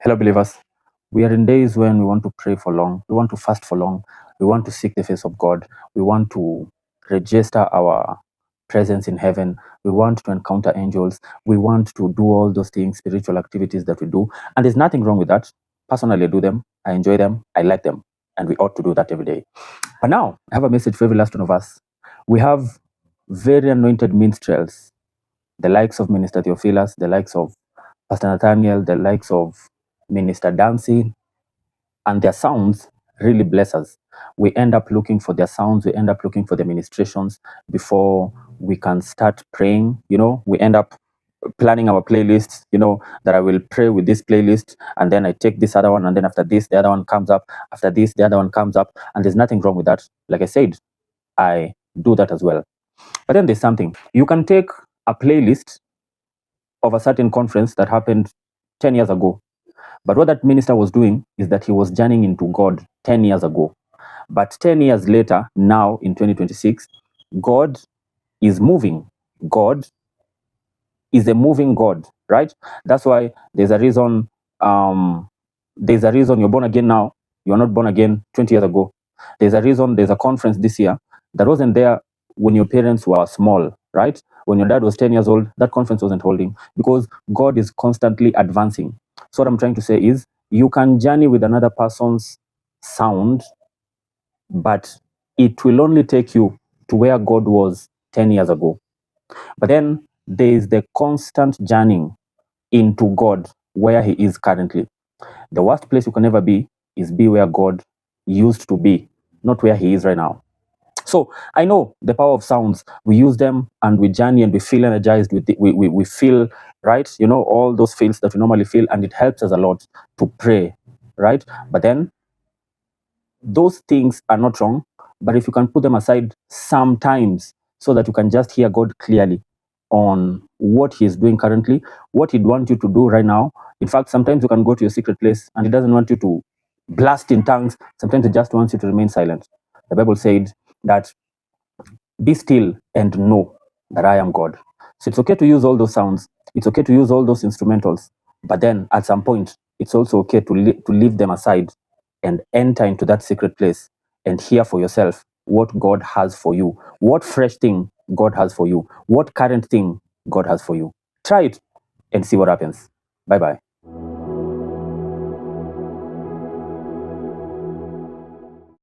Hello, believers. We are in days when we want to pray for long, we want to fast for long, we want to seek the face of God, we want to register our presence in heaven, we want to encounter angels, we want to do all those things, spiritual activities that we do. And there's nothing wrong with that. Personally, I do them, I enjoy them, I like them, and we ought to do that every day. But now, I have a message for every last one of us. We have very anointed minstrels, the likes of Minister Theophilus, the likes of Pastor Nathaniel, the likes of Minister Dancy, and their sounds really bless us. We end up looking for their sounds, we end up looking for their ministrations before we can start praying. We end up planning our playlists, that I will pray with this playlist, and then I take this other one, and then after this, the other one comes up, after this, the other one comes up, and there's nothing wrong with that. Like I said, I do that as well. But then there's something. You can take a playlist of a certain conference that happened 10 years ago. But what that minister was doing is that he was journeying into God 10 years ago. But 10 years later, now in 2026, God is moving. God is a moving God, right? That's why there's a reason you're born again now. You're not born again 20 years ago. There's a reason there's a conference this year that wasn't there when your parents were small, right? When your dad was 10 years old, that conference wasn't holding because God is constantly advancing. So what I'm trying to say is you can journey with another person's sound, but it will only take you to where God was 10 years ago. But then there is the constant journeying into God where he is currently. The worst place you can ever be is be where God used to be, not where he is right now. So I know the power of sounds. We use them and we journey and we feel energized. We feel, right? All those feels that we normally feel, and it helps us a lot to pray, right? But then those things are not wrong. But if you can put them aside sometimes so that you can just hear God clearly on what he is doing currently, what he'd want you to do right now. In fact, sometimes you can go to your secret place and he doesn't want you to blast in tongues. Sometimes he just wants you to remain silent. The Bible said that be still and know that I am God. So it's okay to use all those sounds. It's okay to use all those instrumentals. But then at some point, it's also okay to leave them aside and enter into that secret place and hear for yourself what God has for you, what fresh thing God has for you, what current thing God has for you. Try it and see what happens. Bye-bye.